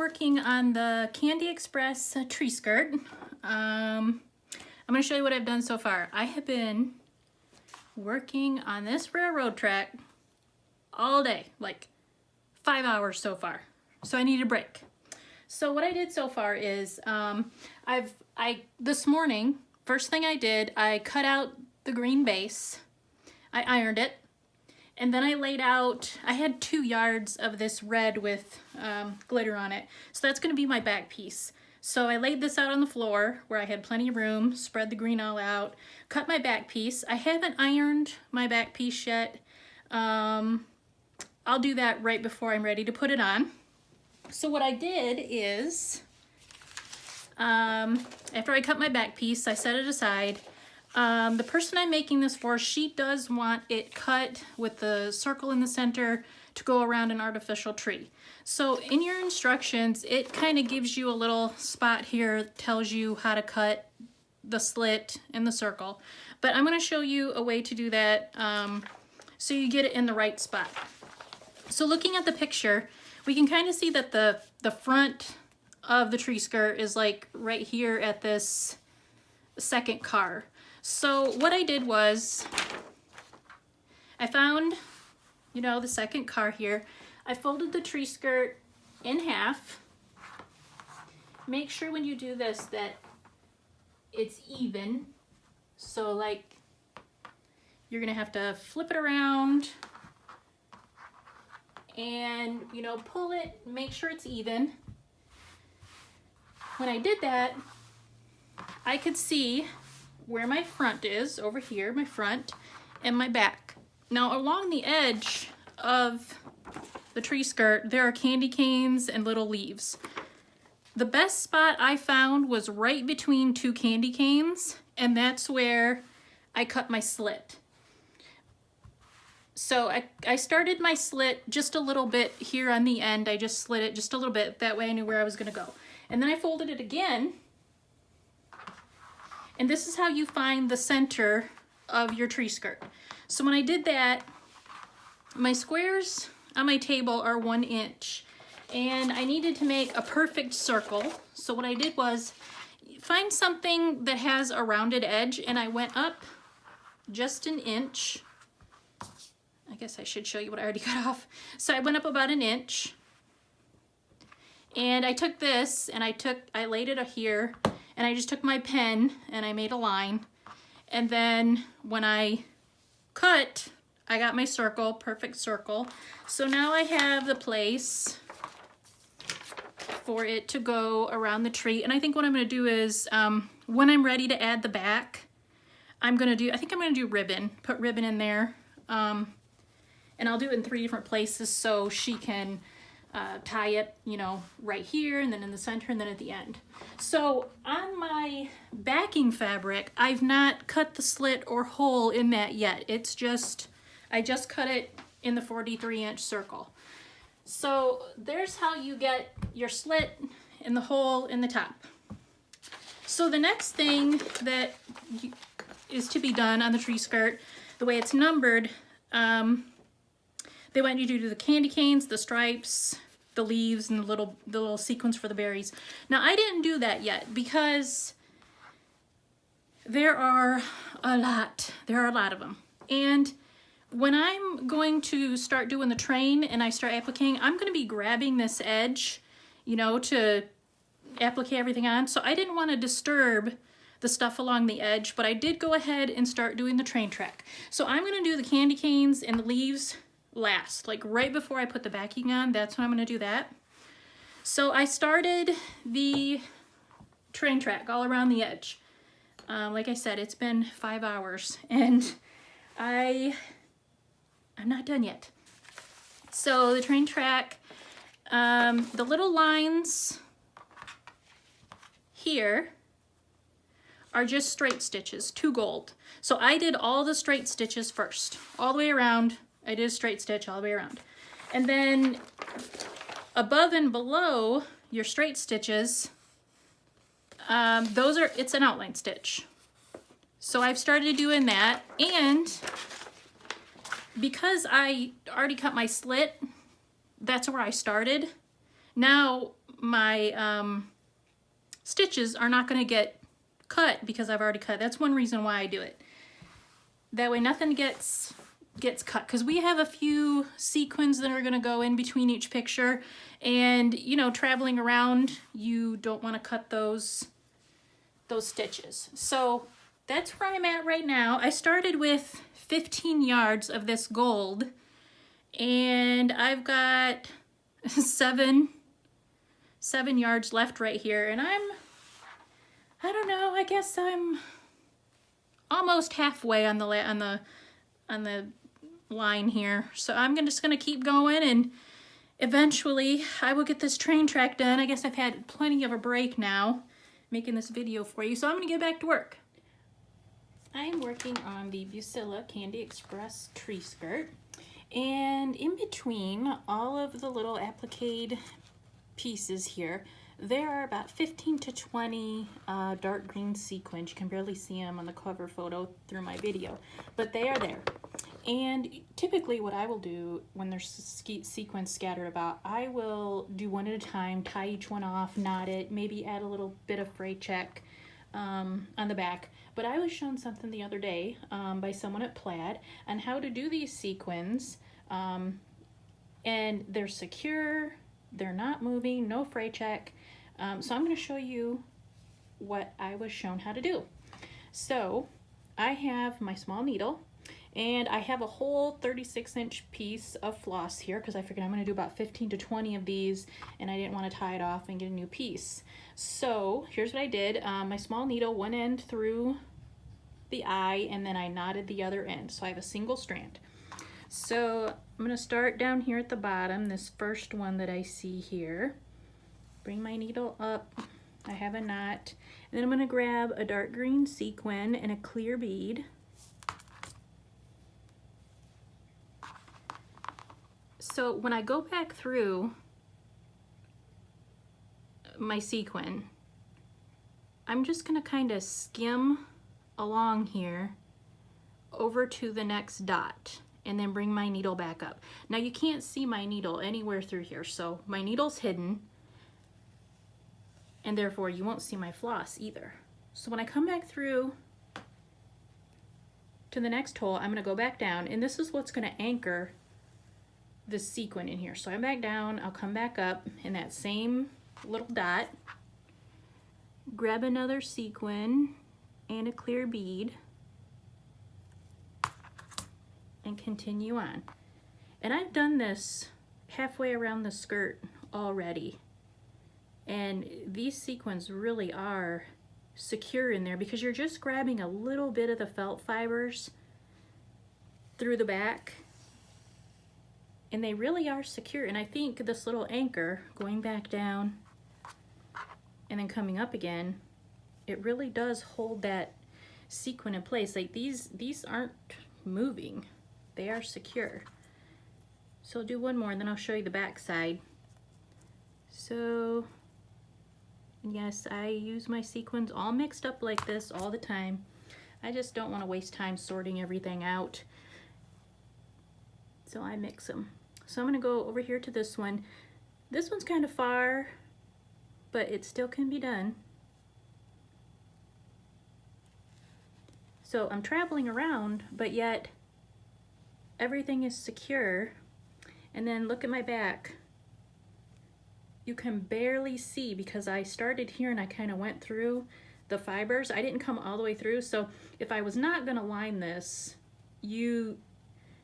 working on the Candy Express tree skirt. I'm going to show you what I've done so far. I have been working on this railroad track all day, like 5 hours so far. So I need a break. So what I did so far is this morning, first thing I did, I cut out the green base. I ironed it. And then I laid out, I had 2 yards of this red with glitter on it. So that's going to be my back piece. So I laid this out on the floor where I had plenty of room, spread the green all out, cut my back piece. I haven't ironed my back piece yet. I'll do that right before I'm ready to put it on. So what I did is, after I cut my back piece, I set it aside. The person I'm making this for, she does want it cut with the circle in the center to go around an artificial tree. So in your instructions, it kind of gives you a little spot here, tells you how to cut the slit and the circle. But I'm going to show you a way to do that so you get it in the right spot. So looking at the picture, we can kind of see that the front of the tree skirt is like right here at this second car. So what I did was, I found, the second car here. I folded the tree skirt in half. Make sure when you do this that it's even. So like, you're gonna have to flip it around and, pull it, make sure it's even. When I did that, I could see where my front is, over here, my front, and my back. Now along the edge of the tree skirt, there are candy canes and little leaves. The best spot I found was right between 2 candy canes, and that's where I cut my slit. So I started my slit just a little bit here on the end. I just slit it just a little bit, that way I knew where I was gonna go. And then I folded it again. And this is how you find the center of your tree skirt. So when I did that, my squares on my table are 1 inch. And I needed to make a perfect circle. So what I did was find something that has a rounded edge, and I went up just 1 inch. I guess I should show you what I already cut off. So I went up about 1 inch. And I took this and I laid it here. And I just took my pen and I made a line. And then when I cut, I got my circle, perfect circle. So now I have the place for it to go around the tree. And I think what I'm gonna do is, when I'm ready to add the back, I think I'm gonna do ribbon, put ribbon in there. And I'll do it in 3 different places so she can tie it, right here, and then in the center, and then at the end. So on my backing fabric, I've not cut the slit or hole in that yet. I just cut it in the 43-inch circle. So there's how you get your slit and the hole in the top. So the next thing that is to be done on the tree skirt, the way it's numbered, they want you to do the candy canes, the stripes, the leaves, and the little sequins for the berries. Now I didn't do that yet because there are a lot of them. And when I'm going to start doing the train and I start appliquing, I'm going to be grabbing this edge, to applique everything on. So I didn't want to disturb the stuff along the edge, but I did go ahead and start doing the train track. So I'm going to do the candy canes and the leaves last, like right before I put the backing on. That's when I'm going to do that. So I started the train track all around the edge. Like I said, it's been 5 hours and I'm not done yet. So the train track, the little lines here are just straight stitches, 2 gold. So I did all the straight stitches first, all the way around. I did a straight stitch all the way around. And then above and below your straight stitches, it's an outline stitch. So I've started doing that, and because I already cut my slit, that's where I started. Now my stitches are not going to get cut because I've already cut. That's one reason why I do it. That way nothing gets cut, because we have a few sequins that are going to go in between each picture, and you know, traveling around, you don't want to cut those stitches. So that's where I'm at right now. I started with 15 yards of this gold, and I've got seven yards left right here, and I don't know, I guess I'm almost halfway on the line here. So I'm just gonna keep going, and eventually I will get this train track done. I guess I've had plenty of a break now making this video for you, so I'm gonna get back to work. I'm working on the Busilla Candy Express tree skirt, and in between all of the little applique pieces here, there are about 15 to 20 dark green sequins. You can barely see them on the cover photo through my video, but they are there. And typically what I will do when there's sequins scattered about, I will do one at a time, tie each one off, knot it, maybe add a little bit of fray check on the back. But I was shown something the other day by someone at Plaid on how to do these sequins, and they're secure, they're not moving, no fray check. So I'm going to show you what I was shown how to do. So I have my small needle, and I have a whole 36-inch piece of floss here because I figured I'm going to do about 15 to 20 of these, and I didn't want to tie it off and get a new piece. So here's what I did. My small needle, one end through the eye, and then I knotted the other end. So I have a single strand. So I'm going to start down here at the bottom, this first one that I see here. Bring my needle up, I have a knot, and then I'm going to grab a dark green sequin and a clear bead. So when I go back through my sequin, I'm just going to kind of skim along here over to the next dot and then bring my needle back up. Now you can't see my needle anywhere through here, so my needle's hidden, and therefore you won't see my floss either. So when I come back through to the next hole, I'm going to go back down, and this is what's going to anchor this sequin in here. So I'm back down, I'll come back up in that same little dot, grab another sequin and a clear bead, and continue on. And I've done this halfway around the skirt already. And these sequins really are secure in there because you're just grabbing a little bit of the felt fibers through the back, and they really are secure. And I think this little anchor going back down and then coming up again, it really does hold that sequin in place. Like these aren't moving, they are secure. So I'll do one more and then I'll show you the back side. So yes, I use my sequins all mixed up like this all the time. I just don't want to waste time sorting everything out, so I mix them. So I'm going to go over here to this one. This one's kind of far, but it still can be done. So I'm traveling around, but yet everything is secure. And then look at my back. You can barely see because I started here and I kind of went through the fibers. I didn't come all the way through, so if I was not going to line this, you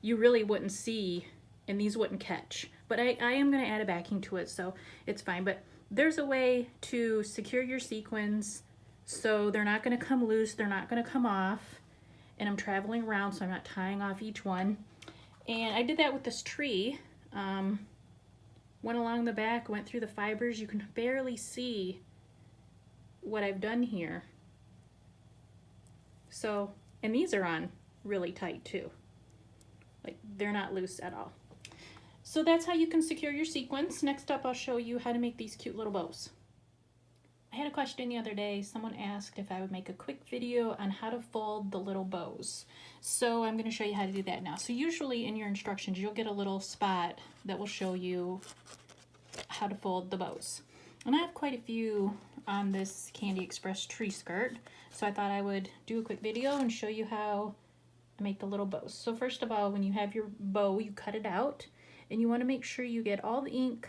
really wouldn't see, and these wouldn't catch. But I am going to add a backing to it, so it's fine. But there's a way to secure your sequins so they're not going to come loose, they're not going to come off, and I'm traveling around so I'm not tying off each one. And I did that with this tree. Went along the back, went through the fibers. You can barely see what I've done here. So, and these are on really tight too. Like they're not loose at all. So that's how you can secure your sequins. Next up, I'll show you how to make these cute little bows. I had a question the other day. Someone asked if I would make a quick video on how to fold the little bows. So I'm going to show you how to do that now. So usually in your instructions, you'll get a little spot that will show you how to fold the bows. And I have quite a few on this Candy Express tree skirt, so I thought I would do a quick video and show you how I make the little bows. So first of all, when you have your bow, you cut it out, and you want to make sure you get all the ink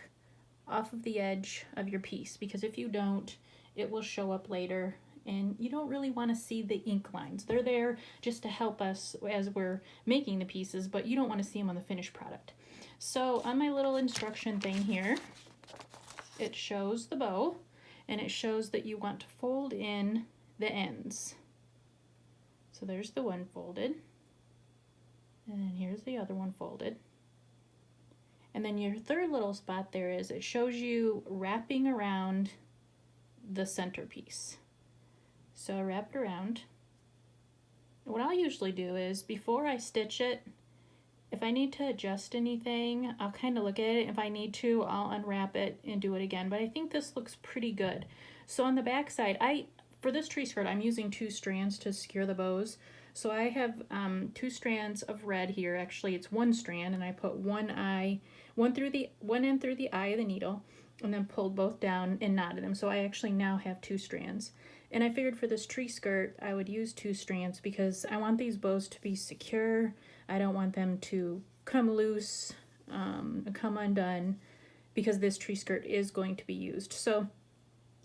off of the edge of your piece, because if you don't, it will show up later, and you don't really want to see the ink lines. They're there just to help us as we're making the pieces, but you don't want to see them on the finished product. So on my little instruction thing here, it shows the bow, and it shows that you want to fold in the ends. So there's the one folded, and then here's the other one folded. And then your third little spot there is, it shows you wrapping around the centerpiece. So I wrap it around. What I'll usually do is, before I stitch it, if I need to adjust anything, I'll kind of look at it. If I need to, I'll unwrap it and do it again. But I think this looks pretty good. So on the back side, for this tree skirt, I'm using 2 strands to secure the bows. So I have 2 strands of red here. Actually, it's 1 strand, and I put one end through the eye of the needle, and then pulled both down and knotted them. So I actually now have 2 strands. And I figured for this tree skirt, I would use 2 strands because I want these bows to be secure. I don't want them to come loose, come undone, because this tree skirt is going to be used. So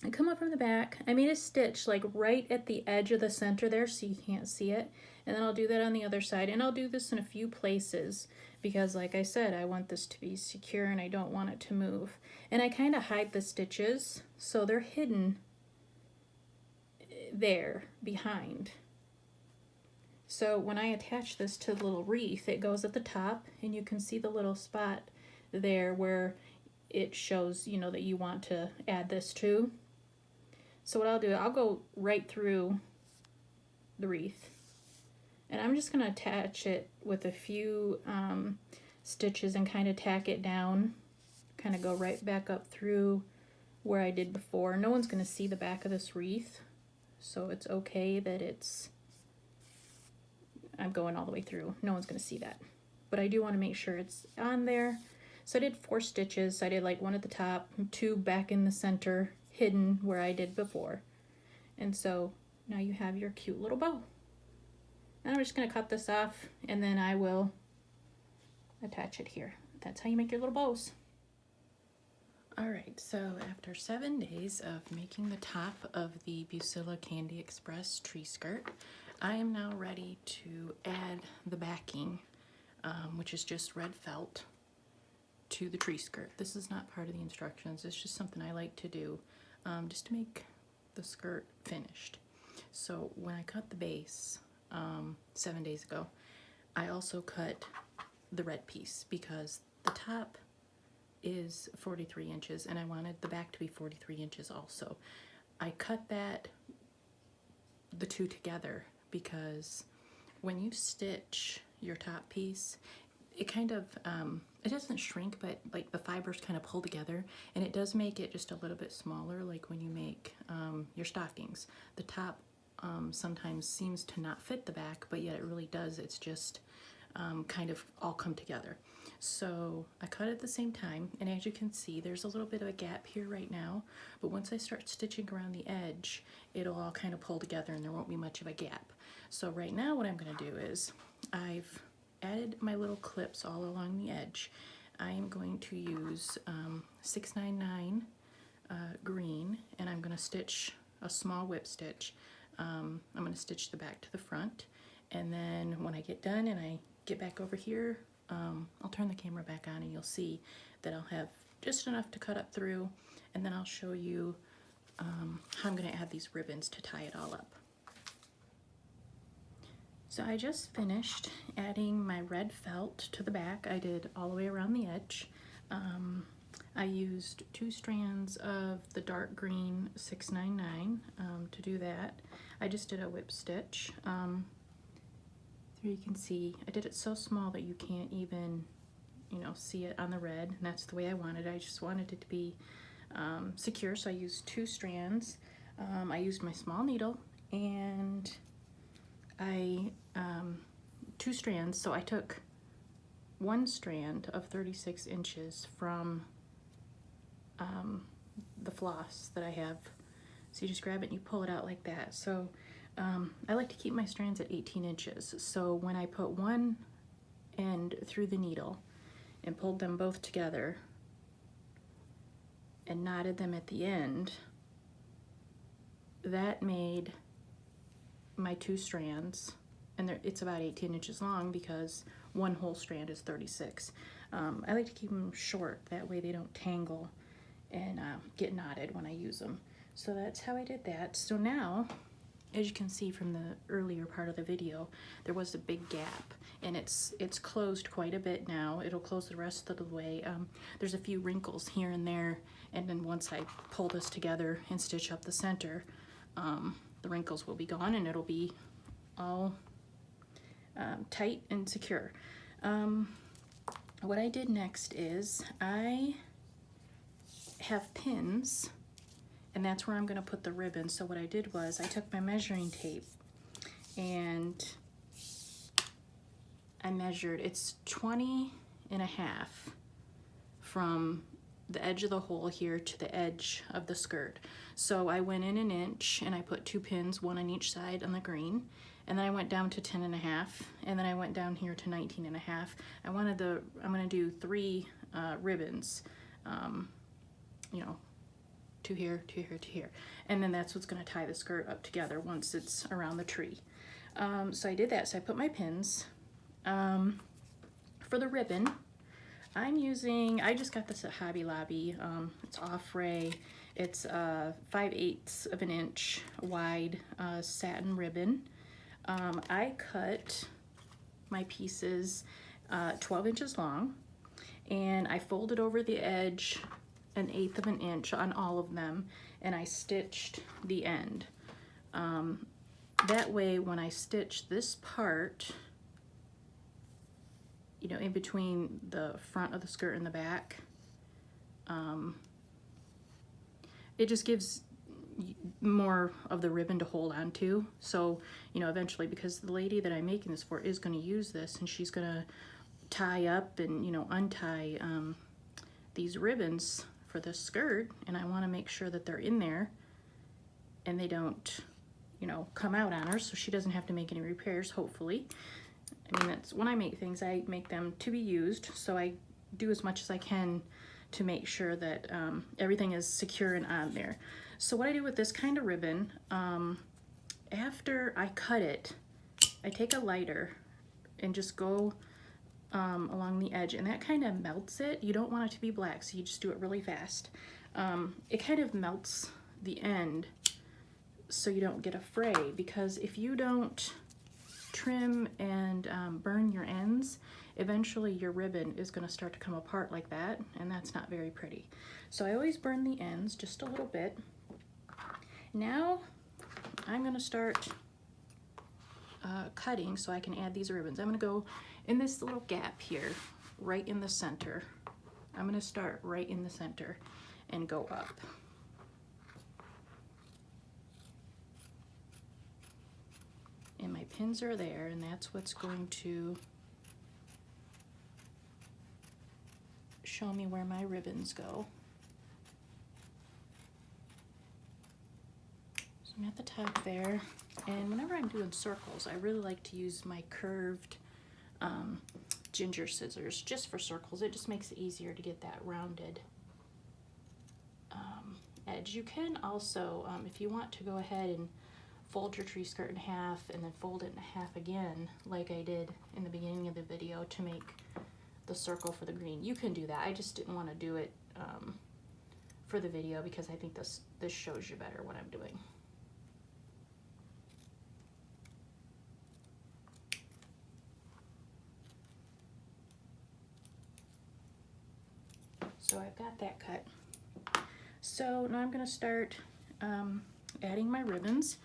I come up from the back. I made a stitch like right at the edge of the center there so you can't see it. And then I'll do that on the other side. And I'll do this in a few places because, like I said, I want this to be secure and I don't want it to move. And I kind of hide the stitches so they're hidden there behind. So when I attach this to the little wreath, it goes at the top, and you can see the little spot there where it shows, you know, that you want to add this to. So what I'll do, I'll go right through the wreath, and I'm just going to attach it with a few stitches and kind of tack it down, kind of go right back up through where I did before. No one's going to see the back of this wreath, so it's okay that I'm going all the way through. No one's going to see that. But I do want to make sure it's on there. So I did 4 stitches. I did like 1 at the top, 2 back in the center, hidden where I did before. And so now you have your cute little bow. And I'm just going to cut this off, and then I will attach it here. That's how you make your little bows. Alright, so after 7 days of making the top of the Bucilla Candy Express tree skirt, I am now ready to add the backing, which is just red felt, to the tree skirt. This is not part of the instructions, it's just something I like to do just to make the skirt finished. So when I cut the base 7 days ago, I also cut the red piece because the top is 43 inches and I wanted the back to be 43 inches also. I cut the 2 together because when you stitch your top piece, it kind of, it doesn't shrink, but like the fibers kind of pull together, and it does make it just a little bit smaller, like when you make your stockings. The top sometimes seems to not fit the back, but yet it really does. It's just kind of all come together. So I cut at the same time, and as you can see, there's a little bit of a gap here right now, but once I start stitching around the edge, it'll all kind of pull together and there won't be much of a gap. So right now what I'm going to do is, I've added my little clips all along the edge. I am going to use 699 green, and I'm going to stitch a small whip stitch. I'm going to stitch the back to the front, and then when I get done and I get back over here, I'll turn the camera back on and you'll see that I'll have just enough to cut up through, and then I'll show you how I'm going to add these ribbons to tie it all up. So I just finished adding my red felt to the back. I did all the way around the edge. I used 2 strands of the dark green 699 to do that. I just did a whip stitch. There you can see, I did it so small that you can't even, you know, see it on the red, and that's the way I wanted it. I just wanted it to be secure, so I used 2 strands. I used my small needle, and I 2 strands, so I took 1 strand of 36 inches from the floss that I have. So you just grab it and you pull it out like that. So I like to keep my strands at 18 inches. So when I put one end through the needle and pulled them both together and knotted them at the end, that made my 2 strands, and it's about 18 inches long because one whole strand is 36. I like to keep them short, that way they don't tangle and get knotted when I use them. So that's how I did that. So now, as you can see from the earlier part of the video, there was a big gap, and it's closed quite a bit now. It'll close the rest of the way. There's a few wrinkles here and there, and then once I pull this together and stitch up the center, the wrinkles will be gone and it'll be all tight and secure. What I did next is I have pins, and that's where I'm going to put the ribbon. So what I did was I took my measuring tape and I measured, it's 20 and a half from the edge of the hole here to the edge of the skirt. So I went in 1 inch and I put 2 pins, 1 on each side on the green, and then I went down to 10 and a half, and then I went down here to 19 and a half. I'm gonna do 3 ribbons, you know, 2 here, 2 here, 2 here, and then that's what's gonna tie the skirt up together once it's around the tree. So I did that. So I put my pins. For the ribbon, I just got this at Hobby Lobby. It's Offray. It's 5/8 of an inch wide satin ribbon. I cut my pieces 12 inches long, and I folded over the edge 1/8 of an inch on all of them, and I stitched the end. That way when I stitch this part, you know, in between the front of the skirt and the back, it just gives more of the ribbon to hold on to. So, you know, eventually, because the lady that I'm making this for is going to use this, and she's going to tie up and, you know, untie these ribbons for this skirt, and I want to make sure that they're in there and they don't, you know, come out on her, so she doesn't have to make any repairs, hopefully. I mean, that's when I make things, I make them to be used, so I do as much as I can to make sure that everything is secure and on there. So what I do with this kind of ribbon, after I cut it, I take a lighter and just go along the edge, and that kind of melts it. You don't want it to be black, so you just do it really fast. It kind of melts the end so you don't get a fray, because if you don't trim and burn your ends, eventually your ribbon is going to start to come apart like that, and that's not very pretty. So I always burn the ends just a little bit. Now I'm going to start cutting so I can add these ribbons. I'm going to go in this little gap here, right in the center. I'm going to start right in the center and go up. And my pins are there, and that's what's going to show me where my ribbons go. So I'm at the top there, and whenever I'm doing circles, I really like to use my curved ginger scissors just for circles. It just makes it easier to get that rounded edge. You can also, if you want to go ahead and fold your tree skirt in half and then fold it in half again, like I did in the beginning of the video to make the circle for the green, you can do that. I just didn't want to do it for the video because I think this shows you better what I'm doing. So I've got that cut. So now I'm going to start adding my ribbons.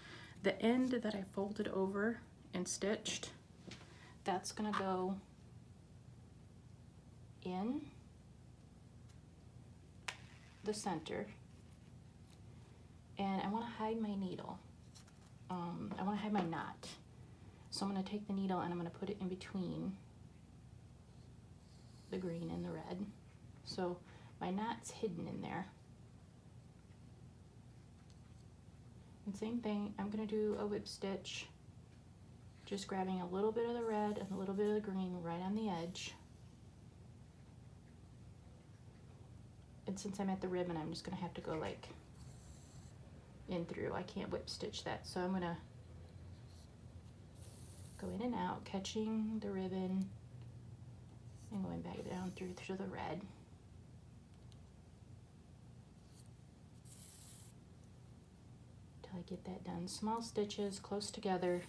The end that I folded over and stitched, that's going to go in the center, and I want to hide my needle. I want to hide my knot. So I'm going to take the needle and I'm going to put it in between the green and the red. So my knot's hidden in there. And same thing, I'm gonna do a whip stitch, just grabbing a little bit of the red and a little bit of the green right on the edge. And since I'm at the ribbon, I'm just gonna have to go like in through. I can't whip stitch that, so I'm gonna go in and out, catching the ribbon and going back down through the red. Till I get that done. Small stitches close together.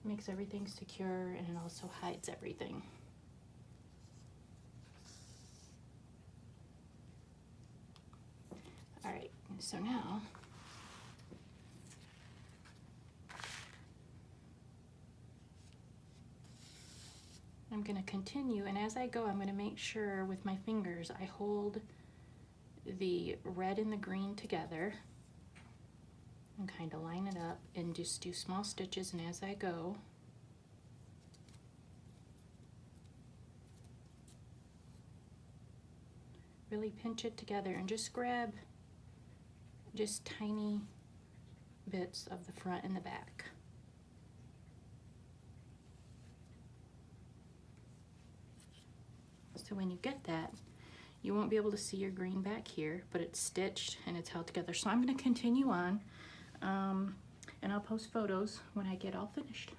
Makes everything secure, and it also hides everything. All right, so now I'm going to continue, and as I go, I'm going to make sure with my fingers I hold the red and the green together and kind of line it up and just do small stitches, and as I go, really pinch it together and just grab just tiny bits of the front and the back. So when you get that, you won't be able to see your green back here, but it's stitched and it's held together. So I'm going to continue on, and I'll post photos when I get all finished.